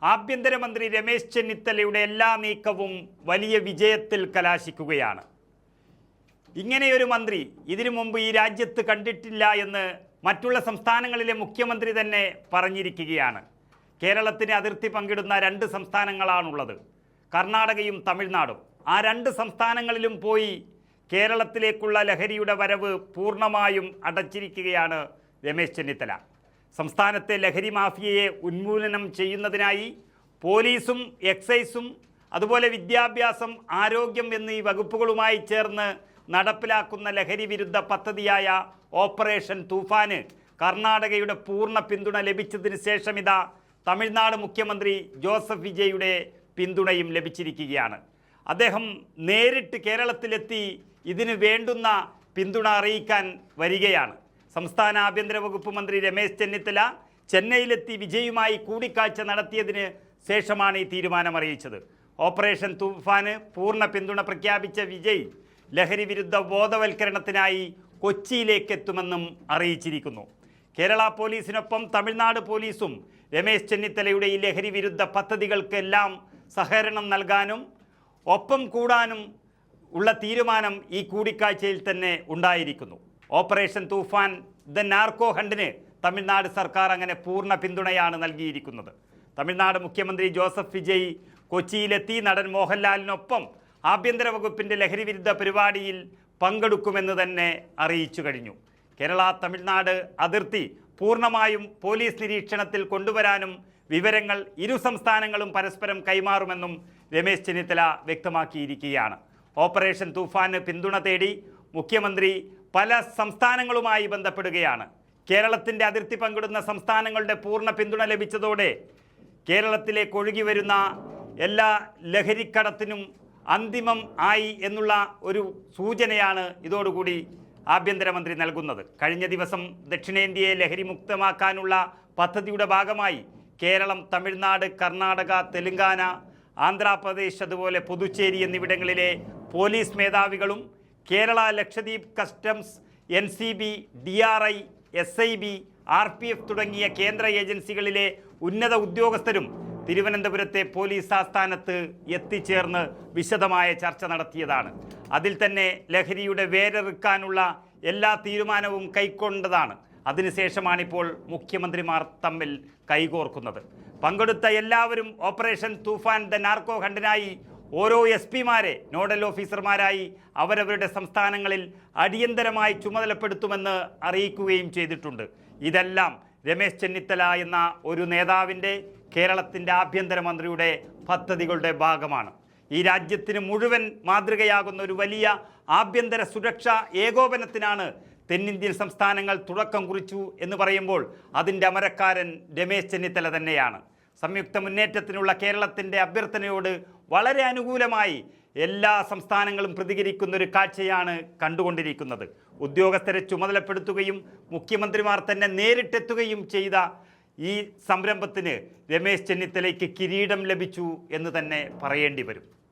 ആഭ്യന്തരമന്ത്രി രമേശ് ചെന്നിത്തലയുടെ എല്ലാ നീക്കവും വലിയ വിജയത്തിൽ കലാശിക്കുകയാണ്. ഇങ്ങനെയൊരു മന്ത്രി ഇതിനു മുമ്പ് ഈ രാജ്യത്ത് കണ്ടിട്ടില്ല എന്ന് മറ്റുള്ള സംസ്ഥാനങ്ങളിലെ മുഖ്യമന്ത്രി തന്നെ പറഞ്ഞിരിക്കുകയാണ്. കേരളത്തിന് അതിർത്തി പങ്കിടുന്ന 2 സംസ്ഥാനങ്ങളാണുള്ളത്, കർണാടകയും തമിഴ്നാടും. ആ 2 സംസ്ഥാനങ്ങളിലും പോയി കേരളത്തിലേക്കുള്ള ലഹരിയുടെ വരവ് പൂർണ്ണമായും അടച്ചിരിക്കുകയാണ് രമേശ് ചെന്നിത്തല. സംസ്ഥാനത്തെ ലഹരി മാഫിയയെ ഉന്മൂലനം ചെയ്യുന്നതിനായി പോലീസും എക്സൈസും അതുപോലെ വിദ്യാഭ്യാസം, ആരോഗ്യം എന്നീ വകുപ്പുകളുമായി ചേർന്ന് നടപ്പിലാക്കുന്ന ലഹരി വിരുദ്ധ പദ്ധതിയായ ഓപ്പറേഷൻ തൂഫാന് കർണാടകയുടെ പൂർണ്ണ പിന്തുണ ലഭിച്ചതിന് ശേഷം ഇതാ തമിഴ്നാട് മുഖ്യമന്ത്രി ജോസഫ് വിജയുടെ പിന്തുണയും ലഭിച്ചിരിക്കുകയാണ്. അദ്ദേഹം നേരിട്ട് കേരളത്തിലെത്തി ഇതിന് വേണ്ടുന്ന പിന്തുണ അറിയിക്കാൻ വരികയാണ്. സംസ്ഥാന ആഭ്യന്തര വകുപ്പ് മന്ത്രി രമേശ് ചെന്നിത്തല ചെന്നൈയിലെത്തി വിജയുമായി കൂടിക്കാഴ്ച നടത്തിയതിന് ശേഷമാണ് ഈ തീരുമാനം അറിയിച്ചത്. ഓപ്പറേഷൻ തൂഫാന് പൂർണ്ണ പിന്തുണ പ്രഖ്യാപിച്ച വിജയ് ലഹരി വിരുദ്ധ ബോധവൽക്കരണത്തിനായി കൊച്ചിയിലേക്ക് എത്തുമെന്നും അറിയിച്ചിരിക്കുന്നു. കേരള പോലീസിനൊപ്പം തമിഴ്നാട് പോലീസും രമേശ് ചെന്നിത്തലയുടെ ഈ ലഹരി വിരുദ്ധ പദ്ധതികൾക്കെല്ലാം സഹകരണം നൽകാനും ഒപ്പം കൂടാനും ഉള്ള തീരുമാനം ഈ കൂടിക്കാഴ്ചയിൽ തന്നെ ഉണ്ടായിരിക്കുന്നു. ഓപ്പറേഷൻ തൂഫാൻ ദ നാർക്കോ ഹണ്ടിന് തമിഴ്നാട് സർക്കാർ അങ്ങനെ പൂർണ്ണ പിന്തുണയാണ് നൽകിയിരിക്കുന്നത്. തമിഴ്നാട് മുഖ്യമന്ത്രി ജോസഫ് വിജയ് കൊച്ചിയിലെത്തി നടൻ മോഹൻലാലിനൊപ്പം ആഭ്യന്തര വകുപ്പിൻ്റെ ലഹരി വിരുദ്ധ പരിപാടിയിൽ പങ്കെടുക്കുമെന്ന് തന്നെ അറിയിച്ചു കഴിഞ്ഞു. കേരള തമിഴ്നാട് അതിർത്തി പൂർണ്ണമായും പോലീസ് നിരീക്ഷണത്തിൽ കൊണ്ടുവരാനും വിവരങ്ങൾ ഇരു സംസ്ഥാനങ്ങളും പരസ്പരം കൈമാറുമെന്നും രമേശ് ചെന്നിത്തല വ്യക്തമാക്കിയിരിക്കുകയാണ്. ഓപ്പറേഷൻ തൂഫാന് പിന്തുണ തേടി മുഖ്യമന്ത്രി പല സംസ്ഥാനങ്ങളുമായി ബന്ധപ്പെടുകയാണ്. കേരളത്തിൻ്റെ അതിർത്തി പങ്കിടുന്ന സംസ്ഥാനങ്ങളുടെ പൂർണ്ണ പിന്തുണ ലഭിച്ചതോടെ കേരളത്തിലേക്ക് ഒഴുകി വരുന്ന എല്ലാ ലഹരിക്കടത്തിനും അന്തിമം ആയി എന്നുള്ള ഒരു സൂചനയാണ് ഇതോടുകൂടി ആഭ്യന്തരമന്ത്രി നൽകുന്നത്. കഴിഞ്ഞ ദിവസം ദക്ഷിണേന്ത്യയെ ലഹരി മുക്തമാക്കാനുള്ള പദ്ധതിയുടെ ഭാഗമായി കേരളം, തമിഴ്നാട്, കർണാടക, തെലുങ്കാന, ആന്ധ്രാപ്രദേശ് അതുപോലെ പുതുച്ചേരി എന്നിവിടങ്ങളിലെ പോലീസ് മേധാവികളും Kerala, Lakshadweep customs, NCB, DRI, SIB, RPF തുടങ്ങിയ കേന്ദ്ര ഏജൻസികളിലെ ഉന്നത ഉദ്യോഗസ്ഥരും തിരുവനന്തപുരത്തെ പോലീസ് ആസ്ഥാനത്ത് എത്തിച്ചേർന്ന് വിശദമായ ചർച്ച നടത്തിയതാണ്. അതിൽ തന്നെ ലഹരിയുടെ വേരെറുക്കാനുള്ള എല്ലാ തീരുമാനവും കൈക്കൊണ്ടതാണ്. അതിനുശേഷമാണിപ്പോൾ മുഖ്യമന്ത്രിമാർ തമ്മിൽ കൈകോർക്കുന്നത്. പങ്കെടുത്ത എല്ലാവരും ഓപ്പറേഷൻ തൂഫാൻ ദ നാർക്കോ ഹണ്ടിനായി ഓരോ SP-മാരെ നോഡൽ ഓഫീസർമാരായി അവരവരുടെ സംസ്ഥാനങ്ങളിൽ അടിയന്തരമായി ചുമതലപ്പെടുത്തുമെന്ന് അറിയിക്കുകയും ചെയ്തിട്ടുണ്ട്. ഇതെല്ലാം രമേശ് ചെന്നിത്തല എന്ന ഒരു നേതാവിൻ്റെ, കേരളത്തിൻ്റെ ആഭ്യന്തരമന്ത്രിയുടെ പദ്ധതികളുടെ ഭാഗമാണ്. ഈ രാജ്യത്തിന് മുഴുവൻ മാതൃകയാകുന്ന ഒരു വലിയ ആഭ്യന്തര സുരക്ഷാ ഏകോപനത്തിനാണ് തെന്നിന്ത്യൻ സംസ്ഥാനങ്ങൾ തുടക്കം കുറിച്ചു എന്ന് പറയുമ്പോൾ അതിൻ്റെ അമരക്കാരൻ രമേശ് ചെന്നിത്തല തന്നെയാണ്. സംയുക്ത മുന്നേറ്റത്തിനുള്ള കേരളത്തിൻ്റെ അഭ്യർത്ഥനയോട് വളരെ അനുകൂലമായി എല്ലാ സംസ്ഥാനങ്ങളും പ്രതികരിക്കുന്ന ഒരു കാഴ്ചയാണ് കണ്ടുകൊണ്ടിരിക്കുന്നത്. ഉദ്യോഗസ്ഥരെ ചുമതലപ്പെടുത്തുകയും മുഖ്യമന്ത്രിമാർ തന്നെ നേരിട്ടെത്തുകയും ചെയ്ത ഈ സംരംഭത്തിന് രമേശ് ചെന്നിത്തലയ്ക്ക് കിരീടം ലഭിച്ചു എന്ന് തന്നെ പറയേണ്ടി വരും.